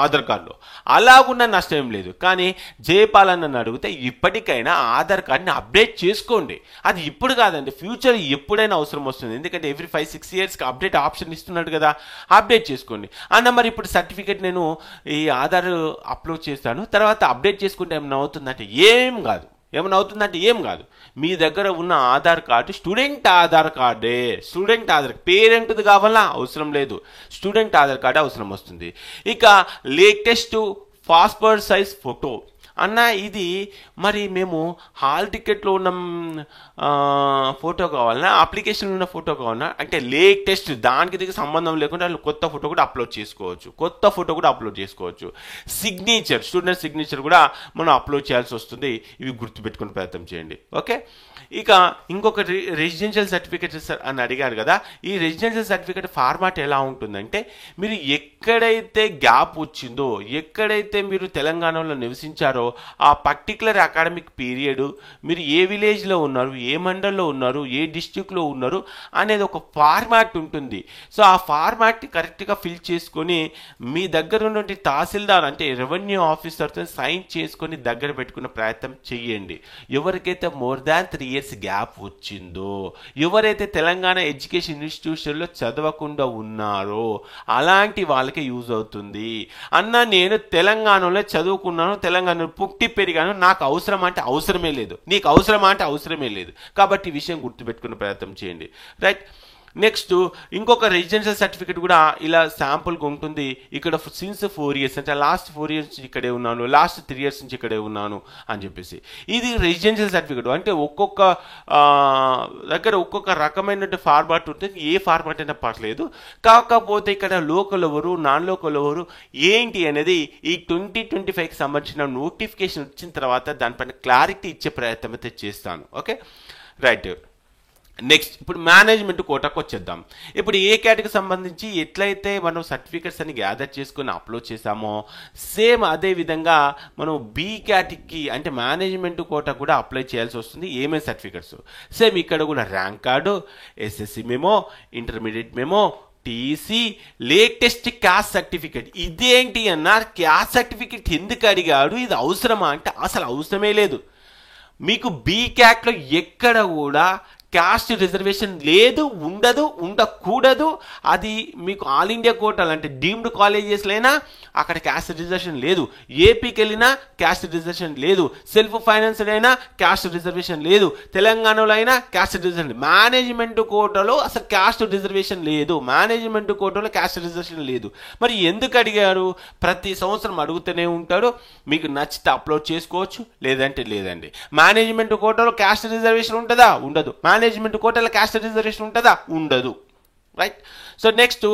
ఆధార్ కార్డులో, అలాగున్న నష్టం ఏం లేదు. కానీ జయపాలన్న అడిగితే ఇప్పటికైనా ఆధార్ కార్డ్ని అప్డేట్ చేసుకోండి. అది ఇప్పుడు కాదండి, ఫ్యూచర్ ఎప్పుడైనా అవసరం వస్తుంది. ఎందుకంటే ఎవ్రీ 5-6 yearsకి అప్డేట్ ఆప్షన్ ఇస్తున్నాడు కదా, అప్డేట్ చేసుకోండి అన్న. మరి ఇప్పుడు సర్టిఫికేట్ నేను ఈ ఆధార్ అప్లోడ్ చేస్తాను, తర్వాత అప్డేట్ చేసుకుంటే ఏమైనా అవుతుందంటే ఏం కాదు. మీ దగ్గర ఉన్న ఆధార్ కార్డు స్టూడెంట్ ఆధార్ కార్డే. పేరెంట్ది కావాలా? అవసరం లేదు. స్టూడెంట్ ఆధార్ కార్డే అవసరం వస్తుంది. ఇక లేటెస్ట్ పాస్పోర్ట్ సైజ్ ఫోటో అన్న. ఇది మరి మేము హాల్ టికెట్లో ఉన్న ఫోటో కావాలన్నా, అప్లికేషన్లో ఉన్న ఫోటో కావాలన్నా అంటే లేటెస్ట్, దానికి దీనికి సంబంధం లేకుండా కొత్త ఫోటో కూడా అప్లోడ్ చేసుకోవచ్చు. సిగ్నేచర్, స్టూడెంట్ సిగ్నేచర్ కూడా మనం అప్లోడ్ చేయాల్సి వస్తుంది. ఇవి గుర్తుపెట్టుకునే ప్రయత్నం చేయండి. ఓకే. ఇక ఇంకొకటి రెసిడెన్షియల్ సర్టిఫికేట్ అని అడిగారు కదా. ఈ రెసిడెన్షియల్ సర్టిఫికేట్ ఫార్మాట్ ఎలా ఉంటుందంటే, మీరు ఎక్కడైతే గ్యాప్ వచ్చిందో, ఎక్కడైతే మీరు తెలంగాణలో నివసించారో ఆ పర్టికులర్ అకాడమిక్ పీరియడ్ మీరు ఏ విలేజ్లో ఉన్నారు, ఏ మండల్లో ఉన్నారు, ఏ డిస్ట్రిక్ట్లో ఉన్నారు అనేది ఒక ఫార్మాట్ ఉంటుంది. సో ఆ ఫార్మాట్ని కరెక్ట్గా ఫిల్ చేసుకొని మీ దగ్గర ఉన్నటువంటి తహసీల్దార్ అంటే రెవెన్యూ ఆఫీసర్తో సైన్ చేసుకొని దగ్గర పెట్టుకునే ప్రయత్నం చేయండి. ఎవరికైతే మోర్ దాన్ 3 years గ్యాప్ వచ్చిందో, ఎవరైతే తెలంగాణ ఎడ్యుకేషన్ ఇన్స్టిట్యూషన్లో చదవకుండా ఉన్నారో అలాంటి వాళ్ళకి యూజ్ అవుతుంది. అన్న నేను తెలంగాణలో చదువుకున్నాను, తెలంగాణలో పుట్టి పెరిగాను, నాకు అవసరం అంటే అవసరమే లేదు, నీకు అవసరమా అంటే అవసరమే లేదు. కాబట్టి ఈ విషయం గుర్తుపెట్టుకునే ప్రయత్నం చేయండి. రైట్. నెక్స్ట్ ఇంకొక రెసిడెన్షియల్ సర్టిఫికేట్ కూడా ఇలా శాంపుల్గా ఉంటుంది. ఇక్కడ సిన్స్ 4 years అంటే లాస్ట్ 4 years నుంచి ఇక్కడే ఉన్నాను, లాస్ట్ 3 years నుంచి ఇక్కడే ఉన్నాను అని చెప్పేసి. ఇది రెసిడెన్షియల్ సర్టిఫికేట్. అంటే ఒక్కొక్క దగ్గర ఒక్కొక్క రకమైన ఫార్మాట్ ఉంటుంది. ఏ ఫార్మాట్ అయినా పర్లేదు. కాకపోతే ఇక్కడ లోకల్ ఎవరు, నాన్ లోకల్ ఎవరు ఏంటి అనేది ఈ 2025కి సంబంధించిన నోటిఫికేషన్ వచ్చిన తర్వాత దానిపైన క్లారిటీ ఇచ్చే ప్రయత్నం అయితే చేస్తాను. ఓకే. రైట్. నెక్స్ట్ ఇప్పుడు మేనేజ్మెంట్ కోటాకు వచ్చేద్దాం. ఇప్పుడు ఏ కేటగిరీకి సంబంధించి ఎట్లయితే మనం సర్టిఫికెట్స్ అని గ్యాదర్ చేసుకొని అప్లోడ్ చేసామో సేమ్ అదే విధంగా మనం బి కేటగిరీకి అంటే మేనేజ్మెంట్ కోటా కూడా అప్లై చేయాల్సి వస్తుంది. ఏమేమి సర్టిఫికెట్స్ సేమ్ ఇక్కడ కూడా rank card, SSC memo, intermediate memo, TC, latest caste certificate. ఇదేంటి అన్నారు, క్యాస్ట్ సర్టిఫికేట్ ఎందుకు అడిగాడు, ఇది అవసరమా అంటే అసలు అవసరమే లేదు. మీకు బీ క్యాట్లో ఎక్కడ కూడా క్యాస్ట్ రిజర్వేషన్ లేదు, ఉండదు, ఉండకూడదు. అది మీకు ఆల్ ఇండియా కోటాలు అంటే డీమ్డ్ కాలేజెస్లో అయినా అక్కడ క్యాస్ట్ రిజర్వేషన్ లేదు, ఏపీకి వెళ్ళినా క్యాస్ట్ రిజర్వేషన్ లేదు, సెల్ఫ్ ఫైనాన్స్డ్ అయినా క్యాస్ట్ రిజర్వేషన్ లేదు, తెలంగాణలో అయినా క్యాస్ట్ రిజర్వేషన్. మేనేజ్మెంట్ కోటాలో అసలు క్యాస్ట్ రిజర్వేషన్ లేదు, మరి ఎందుకు అడిగారు? ప్రతి సంవత్సరం అడుగుతూనే ఉంటాడు. మీకు నచ్చితే అప్లోడ్ చేసుకోవచ్చు, లేదంటే లేదండి. మేనేజ్మెంట్ కోటాలో క్యాస్ట్ రిజర్వేషన్ ఉంటుందా? ఉండదు. మేనేజ్మెంట్ కోటాలో క్యాస్ట్ రిజర్వేషన్ ఉంటుందా? ఉండదు. Right. So next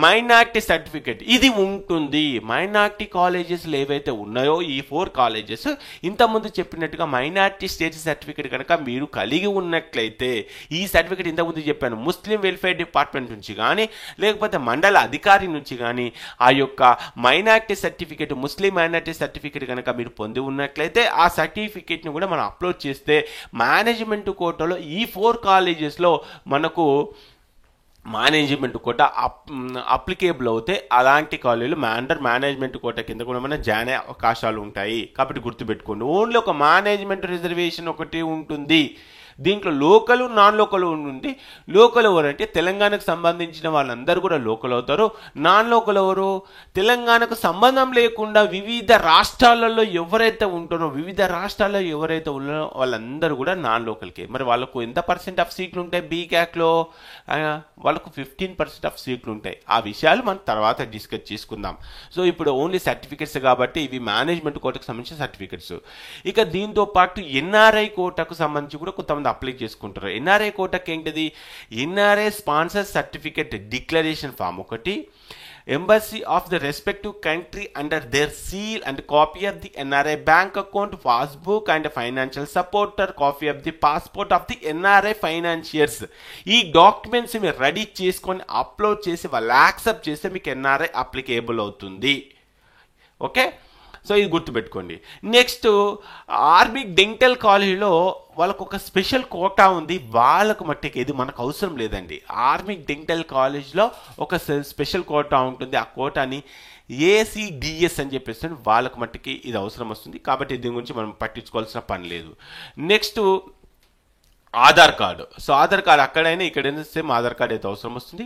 minority certificate ఇది ఉంటుంది. మైనార్టీ కాలేజెస్లు ఏవైతే ఉన్నాయో ఈ 4 కాలేజెస్ ఇంతకుముందు చెప్పినట్టుగా మైనార్టీ స్టేటస్ సర్టిఫికేట్ కనుక మీరు కలిగి ఉన్నట్లయితే ఈ సర్టిఫికేట్ ఇంతకుముందు చెప్పాను ముస్లిం వెల్ఫేర్ డిపార్ట్మెంట్ నుంచి కానీ లేకపోతే మండల అధికారి నుంచి కానీ ఆ యొక్క మైనార్టీ సర్టిఫికేట్ ముస్లిం మైనార్టీ సర్టిఫికేట్ కనుక మీరు పొంది ఉన్నట్లయితే ఆ సర్టిఫికేట్ని కూడా మనం అప్లోడ్ చేస్తే మేనేజ్మెంట్ కోటాలో ఈ 4 కాలేజెస్లో మనకు మేనేజ్మెంట్ కోట అప్లికేబుల్ అవుతే అలాంటి కాలేజీలు మేనేజ్మెంట్ కోట కింద కూడా మన జాయిన్ అయ్యే అవకాశాలు ఉంటాయి. కాబట్టి గుర్తుపెట్టుకోండి, ఓన్లీ ఒక మేనేజ్మెంట్ రిజర్వేషన్ ఒకటి ఉంటుంది. దీంట్లో లోకల్ నాన్ లోకల్ ఉంది. లోకల్ ఎవరంటే తెలంగాణకు సంబంధించిన వాళ్ళందరూ కూడా లోకల్ అవుతారు. నాన్ లోకల్ ఎవరు, తెలంగాణకు సంబంధం లేకుండా వివిధ రాష్ట్రాలలో ఎవరైతే ఉంటారో, వివిధ రాష్ట్రాల్లో ఎవరైతే ఉన్నారో వాళ్ళందరూ కూడా నాన్ లోకల్కే. మరి వాళ్ళకు ఎంత పర్సెంట్ ఆఫ్ సీట్లు ఉంటాయి బీక్యాక్లో? వాళ్ళకు 15% ఆఫ్ సీట్లు ఉంటాయి. ఆ విషయాలు మనం తర్వాత డిస్కస్ చేసుకుందాం. సో ఇప్పుడు ఓన్లీ సర్టిఫికెట్స్ కాబట్టి ఇవి మేనేజ్మెంట్ కోటాకు సంబంధించిన సర్టిఫికెట్స్. ఇక దీంతో పాటు ఎన్ఆర్ఐ కోటాకు సంబంధించి కూడా కొంతమంది అప్లై చేసుకుంటారు. ఎన్ఆర్ఐ కోటాకి ఏంటిది, NRI sponsor certificate declaration form ఒకటి, embassy of the respective country under their seal and copy of the NRI bank account, passbook and financial supporter, copy of the passport of the NRI financiers. ఈ documents మీరు ready చేసుకొని upload చేసి వాళ్ళు accept చేస్తే మీకు NRI applicable అవుతుంది. Okay, so ఇది గుర్తుపెట్టుకోండి. నెక్స్ట్ ఆర్మీ డెంటల్ కాలేజీలో వాళ్ళకు ఒక స్పెషల్ కోటా ఉంది. వాళ్ళకు మట్టికి ఇది మనకు అవసరం లేదండి. ఆర్మీ డెంటల్ కాలేజ్లో ఒక స్పెషల్ కోటా ఉంటుంది. ఆ కోటాని ఏసీడిఎస్ అని చెప్పేసి వాళ్ళకు మట్టికి ఇది అవసరం వస్తుంది. కాబట్టి దీని గురించి మనం పట్టించుకోవాల్సిన పని లేదు. Next Aadhaar card. So Aadhaar card అక్కడైనా ఇక్కడైనా సేమ్ ఆధార్ కార్డు అయితే అవసరం వస్తుంది.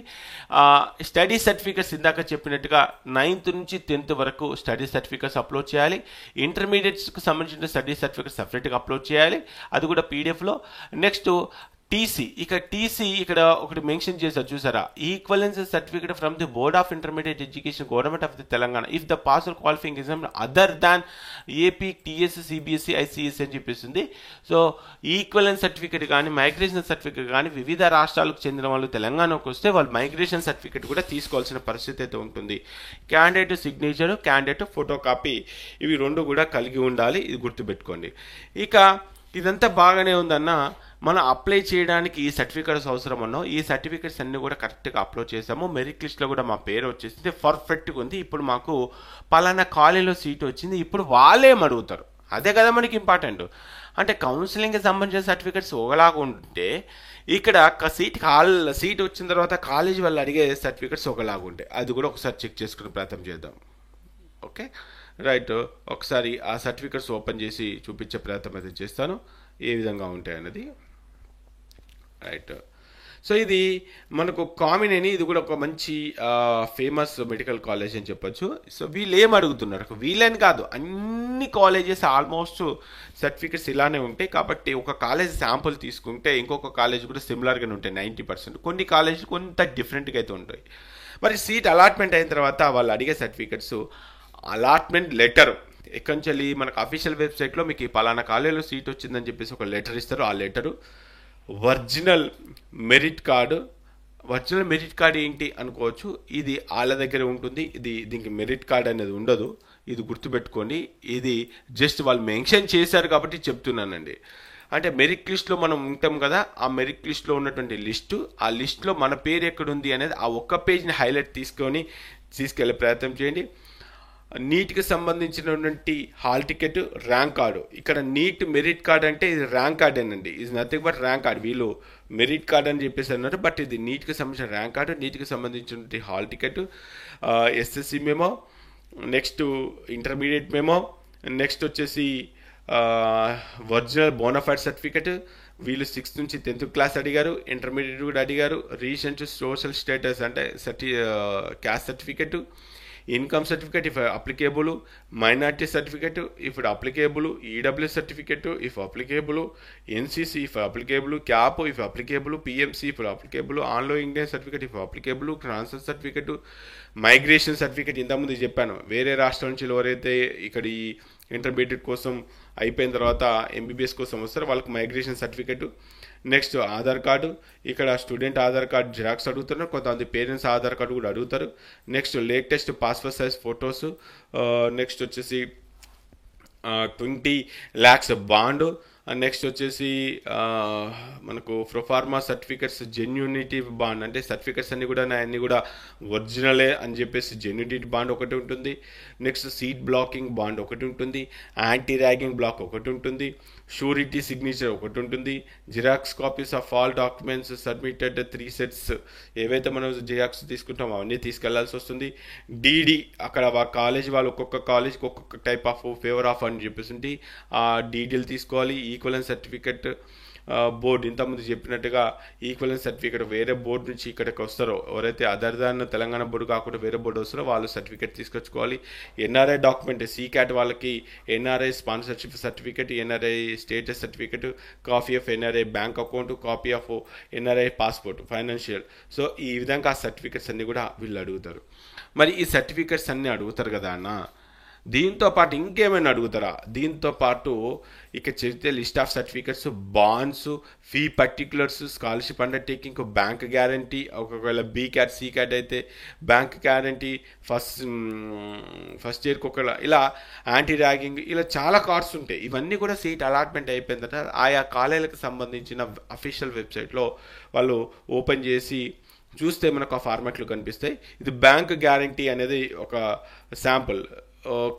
స్టడీ సర్టిఫికేట్స్ ఇందాక చెప్పినట్టుగా 9th నుంచి 10th వరకు స్టడీ సర్టిఫికేట్స్ అప్లోడ్ చేయాలి. ఇంటర్మీడియట్స్కి సంబంధించిన స్టడీ సర్టిఫికేట్స్ సపరేట్గా అప్లోడ్ చేయాలి, అది కూడా పీడిఎఫ్లో. నెక్స్ట్ టీసీ, ఇక టీసీ ఇక్కడ ఒకటి మెన్షన్ చేశారు చూసారా, equivalence certificate from the board of intermediate education government of the Telangana if the pass qualifying exam other than AP, TS, CBSE, ICSC అని చెప్పేసింది. సో ఈక్వలెన్స్ సర్టిఫికేట్ కానీ మైగ్రేషన్ సర్టిఫికేట్ కానీ వివిధ రాష్ట్రాలకు చెందిన వాళ్ళు తెలంగాణకు వస్తే వాళ్ళు మైగ్రేషన్ సర్టిఫికేట్ కూడా తీసుకోవాల్సిన పరిస్థితి అయితే ఉంటుంది. Candidate signature, candidate photo copy, ఇవి రెండు కూడా కలిగి ఉండాలి. ఇది గుర్తుపెట్టుకోండి. ఇక ఇదంతా బాగానే ఉందన్న, మనం అప్లై చేయడానికి ఈ సర్టిఫికేట్స్ అవసరం ఉన్నాం. ఈ సర్టిఫికేట్స్ అన్నీ కూడా కరెక్ట్గా అప్లోడ్ చేసాము. మెరిట్ లిస్ట్లో కూడా మా పేరు వచ్చేసింది, పర్ఫెక్ట్గా ఉంది. ఇప్పుడు మాకు పలానా కాలేజీలో సీట్ వచ్చింది. ఇప్పుడు వాళ్ళేం అడుగుతారు, అదే కదా మనకి ఇంపార్టెంట్. అంటే కౌన్సిలింగ్కి సంబంధించిన సర్టిఫికేట్స్ ఒకలాగా ఉంటే ఇక్కడ సీట్ వచ్చిన తర్వాత కాలేజీ వాళ్ళు అడిగే సర్టిఫికేట్స్ ఒకలాగా ఉంటాయి. అది కూడా ఒకసారి చెక్ చేసుకునే ప్రయత్నం చేద్దాం. ఓకే రైట్, ఒకసారి ఆ సర్టిఫికేట్స్ ఓపెన్ చేసి చూపించే ప్రయత్నం అయితే చేస్తాను ఏ విధంగా ఉంటాయి అన్నది. రైట్, సో ఇది మనకు కామన్ అని, ఇది కూడా ఒక మంచి ఫేమస్ మెడికల్ కాలేజ్ అని చెప్పొచ్చు. సో వీళ్ళు ఏం అడుగుతున్నారు, వీళ్ళని కాదు అన్ని కాలేజెస్ ఆల్మోస్ట్ సర్టిఫికెట్స్ ఇలానే ఉంటాయి. కాబట్టి ఒక కాలేజ్ శాంపుల్ తీసుకుంటే ఇంకొక కాలేజ్ కూడా సిమిలర్గానే ఉంటాయి 90%. కొన్ని కాలేజీలు కొంత డిఫరెంట్గా అయితే ఉంటాయి. మరి సీట్ అలాట్మెంట్ అయిన తర్వాత వాళ్ళు అడిగే సర్టిఫికెట్స్, అలాట్మెంట్ లెటర్ ఎక్కడి నుంచి మనకు అఫీషియల్ వెబ్సైట్లో మీకు పలానా కాలేజీలో సీట్ వచ్చిందని చెప్పేసి ఒక లెటర్ ఇస్తారు. ఆ letter, original merit card. Original merit card ఏంటి అనుకోవచ్చు, ఇది వాళ్ళ దగ్గర ఉంటుంది. దీనికి మెరిట్ కార్డు అనేది ఉండదు, ఇది గుర్తుపెట్టుకోండి. ఇది జస్ట్ వాళ్ళు మెన్షన్ చేశారు కాబట్టి చెప్తున్నానండి. అంటే మెరిట్ లిస్ట్లో మనం ఉంటాం కదా, ఆ మెరిట్ లిస్ట్లో ఉన్నటువంటి లిస్టు, ఆ లిస్ట్లో మన పేరు ఎక్కడుంది అనేది ఆ ఒక్క పేజ్ని హైలైట్ తీసుకెళ్ళే ప్రయత్నం చేయండి. నీట్కి సంబంధించినటువంటి హాల్ టికెట్, ర్యాంక్ కార్డు. ఇక్కడ నీట్ మెరిట్ కార్డ్ అంటే ఇది ర్యాంక్ కార్డ్ ఏనండి, ఇది నథింగ్ బట్ ర్యాంక్ కార్డ్. వీళ్ళు మెరిట్ కార్డ్ అని చెప్పేసి అన్నారు, బట్ ఇది నీట్కి సంబంధించిన ర్యాంక్ కార్డు, నీట్కి సంబంధించినటువంటి hall ticket, SSC memo, next intermediate memo, next వచ్చేసి ఒరిజినల్ బోనాఫైడ్ సర్టిఫికెట్. వీళ్ళు 6th నుంచి 10th క్లాస్ అడిగారు, ఇంటర్మీడియట్ కూడా అడిగారు. రీసెంట్ సోషల్ స్టేటస్ అంటే caste certificate, income certificate if applicable, minority certificate if applicable, EWS certificate if applicable, NCC if applicable, CAP if applicable, PMC if applicable, Anglo Indian certificate if applicable, transfer certificate, migration certificate. ఇంతకుముందు చెప్పాను, వేరే రాష్ట్రం నుంచి ఎవరైతే ఇక్కడ ఈ intermediate కోసం అయిపోయిన తర్వాత ఎంబీబీఎస్ కోసం వస్తారో వాళ్ళకి migration certificate. Next Aadhaar card, ఇక్కడ స్టూడెంట్ ఆధార్ కార్డు జిరాక్స్ అడుగుతున్నారు, కొంతమంది పేరెంట్స్ ఆధార్ కార్డు కూడా అడుగుతారు. Next latest passport size photos, next వచ్చేసి 20 lakhs బాండ్, నెక్స్ట్ వచ్చేసి మనకు ప్రొఫార్మా సర్టిఫికెట్స్, జెన్యూనిటీ బాండ్ అంటే సర్టిఫికెట్స్ అన్నీ కూడా ఒరిజినలే అని చెప్పేసి జెన్యూనిటీ బాండ్ ఒకటి ఉంటుంది. నెక్స్ట్ సీట్ బ్లాకింగ్ బాండ్ ఒకటి ఉంటుంది, యాంటీ ర్యాగింగ్ బ్లాక్ ఒకటి ఉంటుంది, షూరిటీ సిగ్నేచర్ ఒకటి ఉంటుంది, xerox copies of all documents submitted 3 sets ఏవైతే మనం జిరాక్స్ తీసుకుంటామో అవన్నీ తీసుకెళ్లాల్సి వస్తుంది. డీడీ, అక్కడ కాలేజ్ వాళ్ళు ఒక్కొక్క కాలేజ్కి ఒక్కొక్క టైప్ ఆఫ్ ఫేవర్ ఆఫ్ అని చెప్పేసి ఆ డీడీలు తీసుకోవాలి. ఈక్వలెన్స్ సర్టిఫికెట్, బోర్డు ఇంతకుముందు చెప్పినట్టుగా ఈక్వలెన్స్ సర్టిఫికేట్ వేరే బోర్డు నుంచి ఇక్కడికి వస్తారో, ఎవరైతే అదర్ దాన్ తెలంగాణ బోర్డు కాకుండా వేరే బోర్డు వస్తారో వాళ్ళు సర్టిఫికేట్ తీసుకొచ్చుకోవాలి. ఎన్ఆర్ఐ డాక్యుమెంట్ సీక్యాట్ వాళ్ళకి NRI sponsorship certificate, NRI status certificate, copy of NRI bank account, copy of NRI passport, financial. So ఈ విధంగా ఆ సర్టిఫికేట్స్ అన్ని కూడా వీళ్ళు అడుగుతారు. మరి ఈ సర్టిఫికేట్స్ అన్నీ అడుగుతారు కదా అన్న, దీంతో పాటు ఇంకేమైనా అడుగుతారా? దీంతో పాటు ఇక చెప్తే list of certificates, bonds, fee particulars, scholarship undertaking, bank guarantee, ఒకవేళ బీ క్యాట్ సి క్యాట్ అయితే బ్యాంక్ గ్యారంటీ, ఫస్ట్ ఇయర్కి ఒకవేళ ఇలా యాంటీ ర్యాగింగ్, ఇలా చాలా కార్డ్స్ ఉంటాయి. ఇవన్నీ కూడా సీట్ అలాట్మెంట్ అయిపోయిన తర్వాత ఆయా కాలేజీలకు సంబంధించిన అఫీషియల్ వెబ్సైట్లో వాళ్ళు ఓపెన్ చేసి చూస్తే మనకు ఆ ఫార్మాట్లు కనిపిస్తాయి. ఇది బ్యాంక్ గ్యారంటీ అనేది ఒక శాంపుల్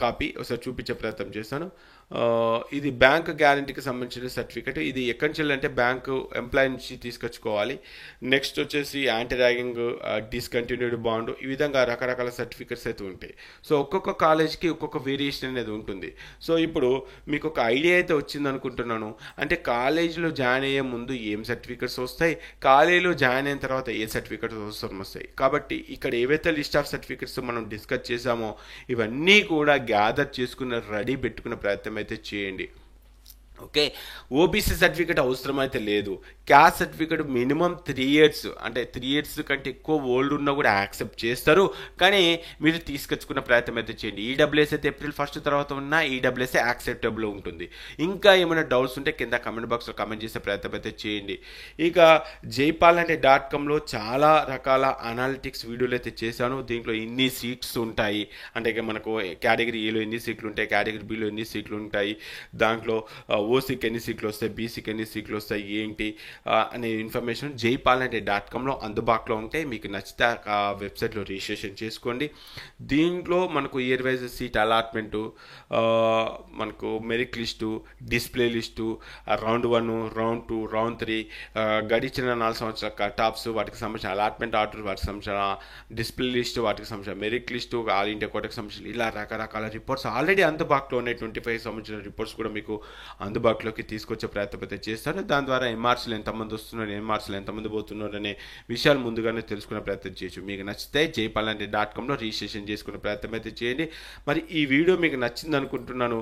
కాపీ ఒకసారి చూపించే ప్రయత్నం చేస్తాను. ఇది బ్యాంక్ గ్యారంటీకి సంబంధించిన సర్టిఫికేట్. ఇది ఎక్కడి నుంచి అంటే బ్యాంకు ఎంప్లాయీ నుంచి తీసుకొచ్చుకోవాలి. నెక్స్ట్ వచ్చేసి యాంటీ ర్యాగింగ్, డిస్కంటిన్యూడ్ బాండ్, ఈ విధంగా రకరకాల సర్టిఫికేట్స్ అయితే ఉంటాయి. సో ఒక్కొక్క కాలేజ్కి ఒక్కొక్క వేరియేషన్ అనేది ఉంటుంది. సో ఇప్పుడు మీకు ఒక ఐడియా అయితే వచ్చింది అనుకుంటున్నాను. అంటే కాలేజీలో జాయిన్ అయ్యే ముందు ఏం సర్టిఫికేట్స్ వస్తాయి, కాలేజీలో జాయిన్ అయిన తర్వాత ఏ సర్టిఫికేట్స్ అవసరం వస్తాయి. కాబట్టి ఇక్కడ ఏవైతే లిస్ట్ ఆఫ్ సర్టిఫికేట్స్ మనం డిస్కస్ చేసామో ఇవన్నీ కూడా గ్యాదర్ చేసుకున్న రెడీ పెట్టుకున్న ప్రయత్నం అయితే చేయండి. ఓకే, ఓబీసీ సర్టిఫికేట్ అవసరమైతే లేదు. క్యాస్ట్ సర్టిఫికేట్ మినిమం 3 years, అంటే 3 years కంటే ఎక్కువ ఓల్డ్ ఉన్నా కూడా యాక్సెప్ట్ చేస్తారు. కానీ మీరు తీసుకొచ్చుకున్న ప్రయత్నం అయితే చేయండి. ఈడబ్ల్యూఎస్ అయితే April 1 తర్వాత ఉన్న ఈడబ్ల్యూఎస్ యాక్సెప్టబుల్ ఉంటుంది. ఇంకా ఏమైనా డౌట్స్ ఉంటే కింద కమెంట్ బాక్స్లో కమెంట్ చేసే ప్రయత్నం అయితే చేయండి. ఇక jaypalanటే.comలో చాలా రకాల అనాలిటిక్స్ వీడియోలు అయితే చేశాను. దీంట్లో ఇన్ని సీట్స్ ఉంటాయి, అంటే ఇక మనకు కేటగిరీ ఏలో ఎన్ని సీట్లు ఉంటాయి, కేటగిరీ బిలో ఎన్ని సీట్లు ఉంటాయి, దాంట్లో ఓసీకి ఎన్ని సీట్లు వస్తాయి, బీసీకి ఎన్ని సీట్లు వస్తాయి, ఏంటి అనే ఇన్ఫర్మేషన్ jaypalanటే.comలో అందుబాటులో ఉంటాయి. మీకు నచ్చితే ఆ వెబ్సైట్లో రిజిస్ట్రేషన్ చేసుకోండి. దీంట్లో మనకు ఇయర్ వైజ్ సీట్ అలాట్మెంటు, మనకు merit list, display list, round 1, round 2, round 3, గడిచిన 4 సంవత్సరాల కటాప్స్, వాటికి సంబంధించిన అలాట్మెంట్ ఆర్డర్, వాటికి సంబంధించిన డిస్ప్లే లిస్టు, వాటికి సంబంధించిన మెరిట్ లిస్టు, ఆల్ ఇండియా కోటాకి సంబంధించిన ఇలా రకరకాల రిపోర్ట్స్ ఆల్రెడీ అందుబాటులో ఉన్నాయి. 25 సంబంధించిన రిపోర్ట్స్ కూడా మీకు అందుబాటులోకి తీసుకొచ్చే ప్రయత్నం అయితే చేస్తారు. దాని ద్వారా ఎంఆర్సీలు ఎంతమంది వస్తున్నారు, ఎంఆర్సీలు ఎంతమంది పోతున్నారు అనే విషయాలు ముందుగానే తెలుసుకునే ప్రయత్నం చేయొచ్చు. మీకు నచ్చితే jaypalanటే.comలో రిజిస్ట్రేషన్ చేసుకునే ప్రయత్నం అయితే చేయండి. మరి ఈ వీడియో మీకు నచ్చింది అనుకుంటున్నాను.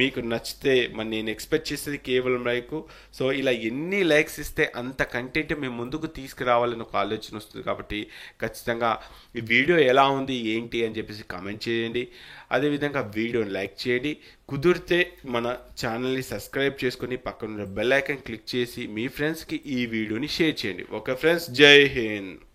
మీకు నచ్చితే మరి నేను ఎక్స్పెక్ట్ చేసేది కేవలం లైక్. సో ఇలా ఎన్ని లైక్స్ ఇస్తే అంత కంటెంట్ మేము ముందుకు తీసుకురావాలని ఒక ఆలోచన వస్తుంది. కాబట్టి ఖచ్చితంగా ఈ వీడియో ఎలా ఉంది ఏంటి అని చెప్పేసి కామెంట్ చేయండి. అదేవిధంగా వీడియోని లైక్ చేయండి. కుదిరితే మన ఛానల్ని సబ్స్క్రైబ్ చేసుకొని పక్కన బెల్ ఐకాన్ క్లిక్ చేసి మీ ఫ్రెండ్స్కి ఈ వీడియోని షేర్ చేయండి. ఓకే ఫ్రెండ్స్, జై హింద్.